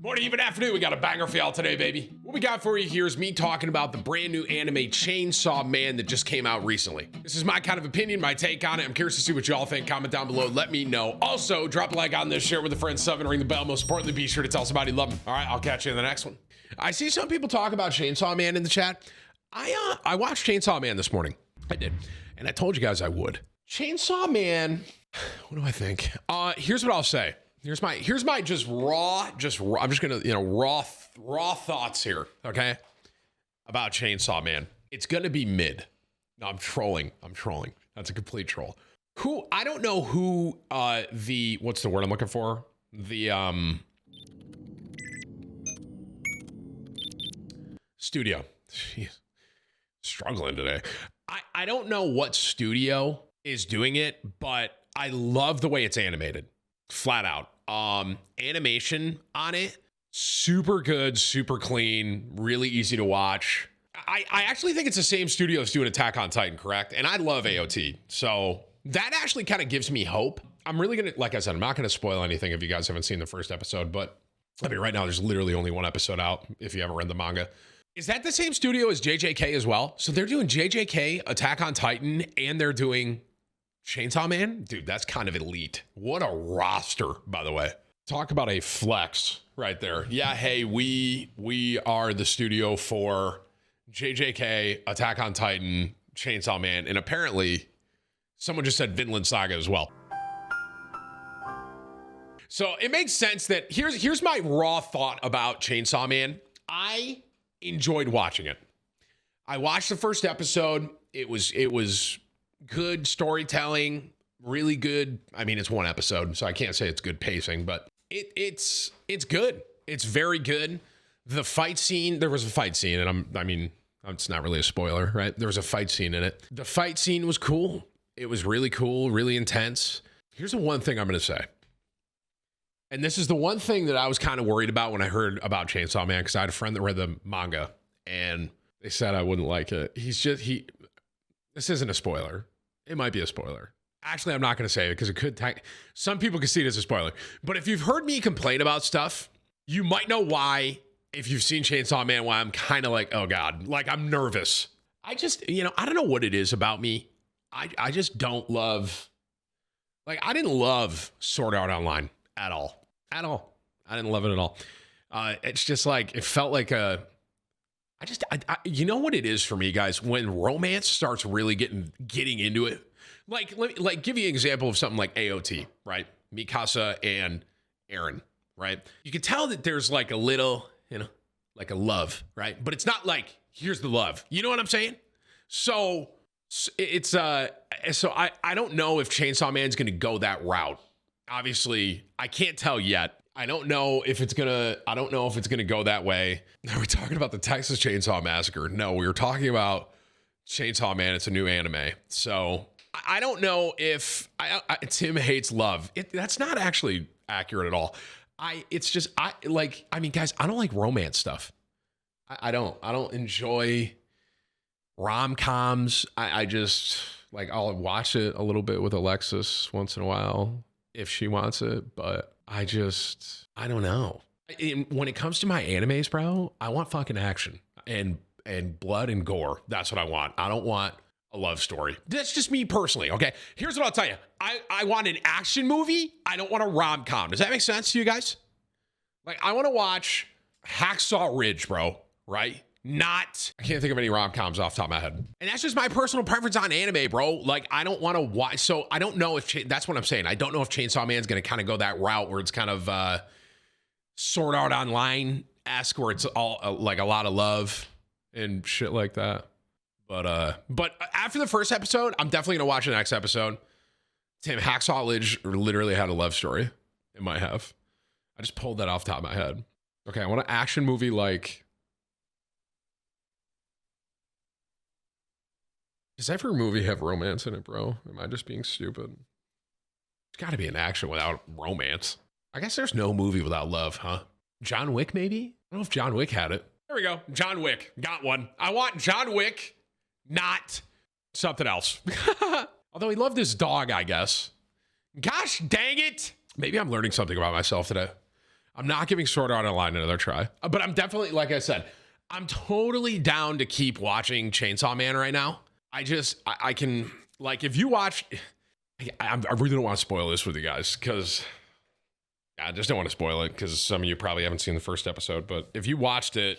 Good morning, even afternoon. We got a banger for y'all today, baby. What we got for you here is me talking about the brand new anime Chainsaw Man that just came out recently. This is my kind of opinion, my take on it. I'm curious to see what y'all think. Comment down below. Let me know. Also, drop a like on this, share it with a friend, sub, and ring the bell. Most importantly, be sure to tell somebody you love them. All right, I'll catch you in the next one. I see some people talk about Chainsaw Man in the chat. I watched Chainsaw Man this morning. I did. And I told you guys I would. Chainsaw Man, what do I think? Here's what I'll say. Here's my just raw, I'm just gonna, raw thoughts here, okay? About Chainsaw Man. It's gonna be mid. No, I'm trolling. That's a complete troll. I don't know who what's the word I'm looking for? Studio. Jeez. Struggling today. I don't know what studio is doing it, but I love the way it's animated. Flat out. Animation on it, super good, super clean, really easy to watch. I actually think it's the same studio that's doing Attack on Titan, correct? And I love AOT. So that actually kind of gives me hope. I'm really gonna, like I said, I'm not gonna spoil anything if you guys haven't seen the first episode, but I mean, right now there's literally only one episode out if you haven't read the manga. Is that the same studio as JJK as well? So they're doing JJK, Attack on Titan, and they're doing Chainsaw Man? Dude, that's kind of elite. What a roster, by the way. Talk about a flex right there. Yeah, hey, we are the studio for JJK, Attack on Titan, Chainsaw Man, and apparently someone just said Vinland Saga as well. So it makes sense that here's my raw thought about Chainsaw Man. I enjoyed watching it. I watched the first episode. It was good storytelling, really good. I mean, it's one episode, so I can't say it's good pacing, but it's good. It's very good. The fight scene, there was a fight scene, and it's not really a spoiler, right? There was a fight scene in it. The fight scene was cool. It was really cool, really intense. Here's the one thing I'm going to say. And this is the one thing that I was kind of worried about when I heard about Chainsaw Man, because I had a friend that read the manga, and they said I wouldn't like it. This isn't a spoiler. It might be a spoiler. Actually, I'm not going to say it because it could. Some people can see it as a spoiler. But if you've heard me complain about stuff, you might know why. If you've seen Chainsaw Man, why I'm kind of like, oh God, like I'm nervous. I just, I don't know what it is about me. I just don't love. Like I didn't love Sword Art Online at all. I didn't love it at all. It's just like it felt like you know what it is for me, guys? When romance starts really getting into it, like let me give you an example of something like AOT, right? Mikasa and Eren, right? You can tell that there's like a little, like a love, right? But it's not like here's the love. You know what I'm saying? So it's so I don't know if Chainsaw Man's gonna go that route. Obviously, I can't tell yet. I don't know if it's gonna go that way. Are we talking about the Texas Chainsaw Massacre? No, we were talking about Chainsaw Man. It's a new anime. So I don't know if Tim hates love. That's not actually accurate at all. Guys, I don't like romance stuff. I don't enjoy rom-coms. I just I'll watch it a little bit with Alexis once in a while if she wants it, but I don't know. When it comes to my animes, bro, I want fucking action and blood and gore. That's what I want. I don't want a love story. That's just me personally, okay? Here's what I'll tell you. I want an action movie. I don't want a rom-com. Does that make sense to you guys? I want to watch Hacksaw Ridge, bro, right? I can't think of any rom-coms off the top of my head. And that's just my personal preference on anime, bro. I don't want to watch. So I don't know if that's what I'm saying. I don't know if Chainsaw Man's going to kind of go that route where it's kind of Sword Art Online-esque, where it's all a lot of love and shit like that. But after the first episode, I'm definitely going to watch the next episode. Tim, Hacksaw Ridge literally had a love story. It might have. I just pulled that off the top of my head. Okay, I want an action movie like... Does every movie have romance in it, bro? Am I just being stupid? It's got to be an action without romance. I guess there's no movie without love, huh? John Wick, maybe? I don't know if John Wick had it. There we go. John Wick. Got one. I want John Wick, not something else. Although he loved his dog, I guess. Gosh dang it. Maybe I'm learning something about myself today. I'm not giving Sword Art Online another try. But I'm definitely, like I said, I'm totally down to keep watching Chainsaw Man right now. I can, like, if you watch, I really don't want to spoil this with you guys because I just don't want to spoil it because some of you probably haven't seen the first episode. But if you watched it,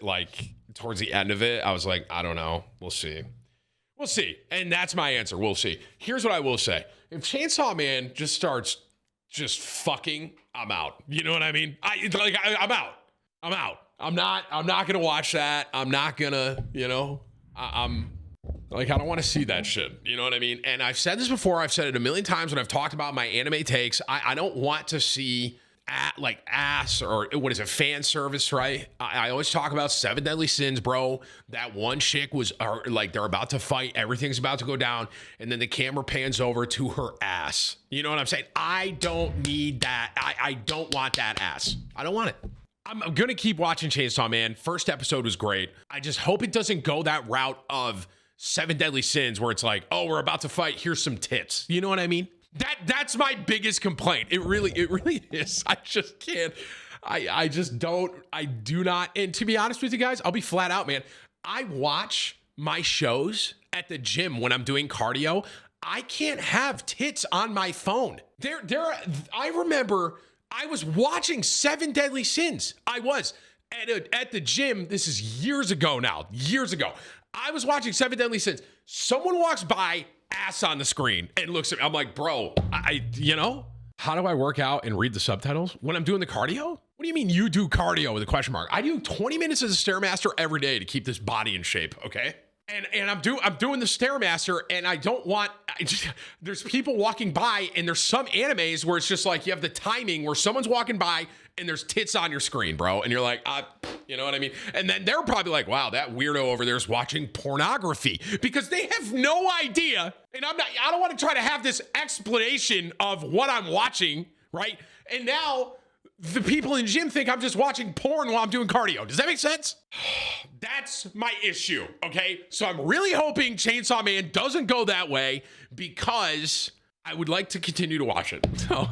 like, towards the end of it, I was like, I don't know. We'll see. We'll see. And that's my answer. We'll see. Here's what I will say. If Chainsaw Man just starts just fucking, I'm out. You know what I mean? I'm out. I'm not going to watch that. I'm not going to, you know, I'm like, I don't want to see that shit. You know what I mean? And I've said this before. I've said it a million times when I've talked about my anime takes. I don't want to see like ass or what is it, fan service, right? I always talk about 7 deadly sins, bro. That one chick was like, they're about to fight, everything's about to go down, and then the camera pans over to her ass. You know what I'm saying? I don't need that. I don't want that ass. I don't want it. I'm gonna keep watching Chainsaw Man. First episode was great. I just hope it doesn't go that route of 7 deadly sins where it's like, oh, we're about to fight, here's some tits. You know what I mean? That's my biggest complaint. It really is. I just can't. I do not. And to be honest with you guys, I'll be flat out, man. I watch my shows at the gym when I'm doing cardio. I can't have tits on my phone. I remember I was watching 7 Deadly Sins. I was at the gym. This is years ago now. Years ago. I was watching 7 Deadly Sins. Someone walks by, ass on the screen, and looks at me. I'm like, bro, you know, how do I work out and read the subtitles when I'm doing the cardio? What do you mean you do cardio with a question mark? I do 20 minutes as a Stairmaster every day to keep this body in shape, okay? And I'm doing the Stairmaster, and there's people walking by, and there's some animes where it's just like you have the timing where someone's walking by and there's tits on your screen, bro, and you're like, you know what I mean? And then they're probably like, wow, that weirdo over there is watching pornography because they have no idea. And I don't want to try to have this explanation of what I'm watching, right? And now the people in the gym think I'm just watching porn while I'm doing cardio. Does that make sense? That's my issue, okay? So I'm really hoping Chainsaw Man doesn't go that way because I would like to continue to watch it. So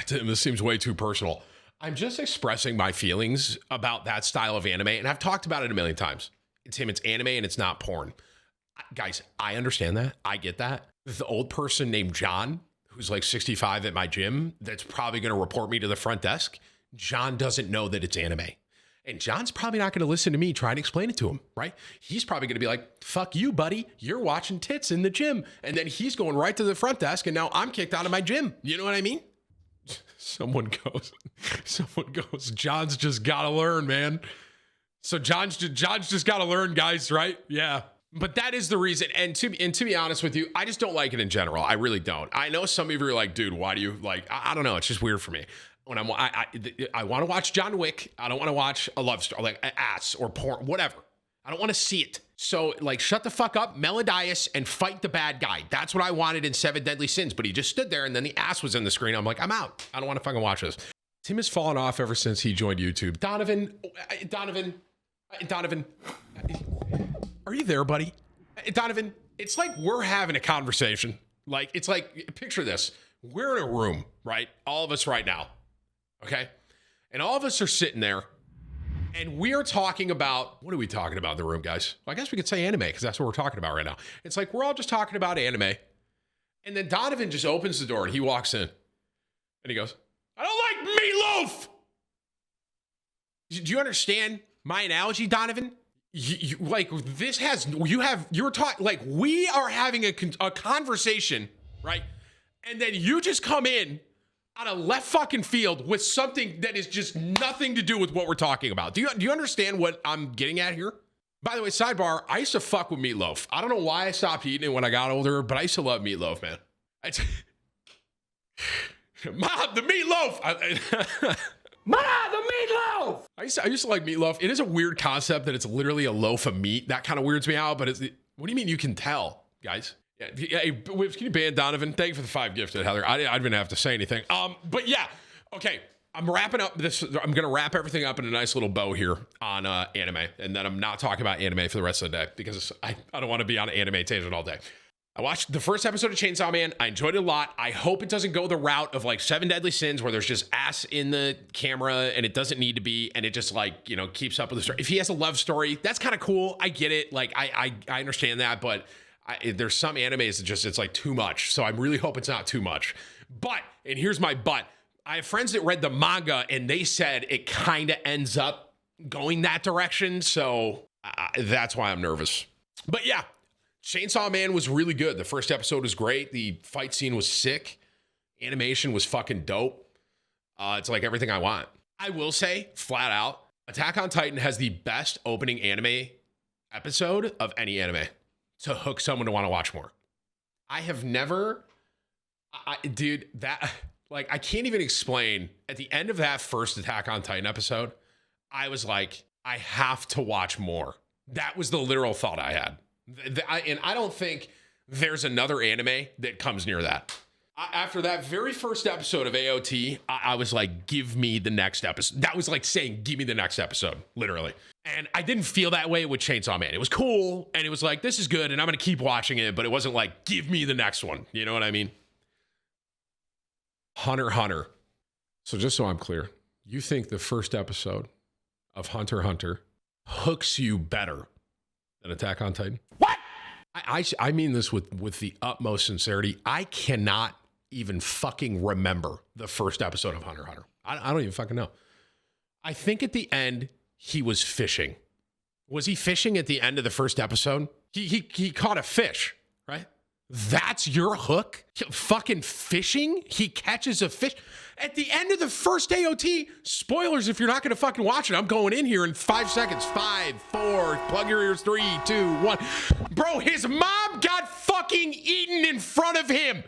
this seems way too personal. I'm just expressing my feelings about that style of anime, and I've talked about it a million times. It's anime and it's not porn. Guys, I understand that. I get that. The old person named John, who's like 65 at my gym, that's probably going to report me to the front desk. John doesn't know that it's anime. And John's probably not going to listen to me try and explain it to him, right? He's probably going to be like, fuck you, buddy. You're watching tits in the gym. And then he's going right to the front desk, and now I'm kicked out of my gym. You know what I mean? Someone goes, John's just got to learn, man. So John's just got to learn, guys, right? Yeah. But that is the reason. And to be honest with you, I just don't like it in general. I really don't. I know some of you are like, dude, why do you like, I don't know. It's just weird for me. When I want to watch John Wick. I don't want to watch a love story, like ass or porn, whatever. I don't want to see it. So like, shut the fuck up, Melodias, and fight the bad guy. That's what I wanted in 7 Deadly Sins. But he just stood there and then the ass was in the screen. I'm like, I'm out. I don't want to fucking watch this. Tim has fallen off ever since he joined YouTube. Donovan, are you there, buddy? Donovan, it's like we're having a conversation. Like, it's like, picture this. We're in a room, right? All of us right now. Okay? And all of us are sitting there. And we are talking about, what are we talking about in the room, guys? Well, I guess we could say anime because that's what we're talking about right now. It's like we're all just talking about anime. And then Donovan just opens the door and he walks in. And he goes, I don't like meatloaf. Do you understand my analogy, Donovan? You're talking, like we are having a conversation, right? And then you just come in on a left fucking field with something that is just nothing to do with what we're talking about. Do you understand what I'm getting at here? By the way, sidebar, I used to fuck with meatloaf. I don't know why I stopped eating it when I got older, but I used to love meatloaf, man. Mom, the meatloaf! Mom, the meatloaf! I used to like meatloaf. It is a weird concept that it's literally a loaf of meat. That kind of weirds me out, but what do you mean you can tell, guys? Yeah, hey, can you ban Donovan? Thank you for the 5 gifted, Heather. I didn't have to say anything. But yeah, okay. I'm wrapping up this. I'm going to wrap everything up in a nice little bow here on anime. And then I'm not talking about anime for the rest of the day because I don't want to be on an anime tangent all day. I watched the first episode of Chainsaw Man. I enjoyed it a lot. I hope it doesn't go the route of like 7 Deadly Sins where there's just ass in the camera and it doesn't need to be, and it just like, you know, keeps up with the story. If he has a love story, that's kind of cool. I get it. Like I understand that, but there's some animes that just, it's like too much. So I really hope it's not too much. But, and here's my but, I have friends that read the manga and they said it kind of ends up going that direction. So that's why I'm nervous. But yeah, Chainsaw Man was really good. The first episode was great. The fight scene was sick. Animation was fucking dope. It's like everything I want. I will say, flat out, Attack on Titan has the best opening anime episode of any anime to hook someone to want to watch more. I have never, dude, that, like, I can't even explain. At the end of that first Attack on Titan episode, I was like, I have to watch more. That was the literal thought I had. And I don't think there's another anime that comes near that. After that very first episode of AOT, I was like, give me the next episode. That was like saying, give me the next episode, literally. And I didn't feel that way with Chainsaw Man. It was cool, and it was like, this is good, and I'm going to keep watching it, but it wasn't like, give me the next one. You know what I mean? Hunter x Hunter. So just so I'm clear, you think the first episode of Hunter x Hunter hooks you better than Attack on Titan? What? I mean this with the utmost sincerity. I cannot even fucking remember the first episode of Hunter x Hunter. I don't even fucking know. I think at the end, he was fishing. Was he fishing at the end of the first episode? He caught a fish, right? That's your hook? Fucking fishing? He catches a fish. At the end of the first AOT, spoilers if you're not going to fucking watch it. I'm going in here in 5 seconds. 5, 4, plug your ears, 3, 2, 1. Bro, his mom got fucking eaten in front of him.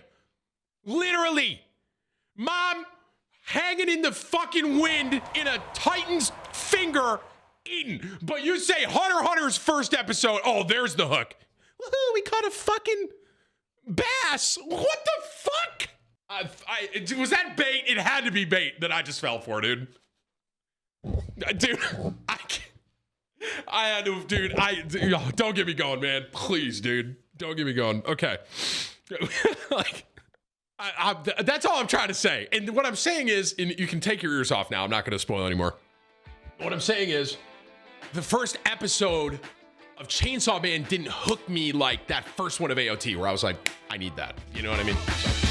Literally. Mom hanging in the fucking wind in a Titan's finger, eaten. But you say Hunter x Hunter's first episode, oh, there's the hook. Woohoo, we caught a fucking bass. What the fuck? Was that bait? It had to be bait that I just fell for, dude. Dude, I had to, dude, don't get me going, man. Please, dude. Don't get me going. Okay. Like, that's all I'm trying to say. And what I'm saying is, and you can take your ears off now. I'm not going to spoil anymore. What I'm saying is, the first episode of Chainsaw Man didn't hook me like that first one of AOT, where I was like, I need that. You know what I mean? So.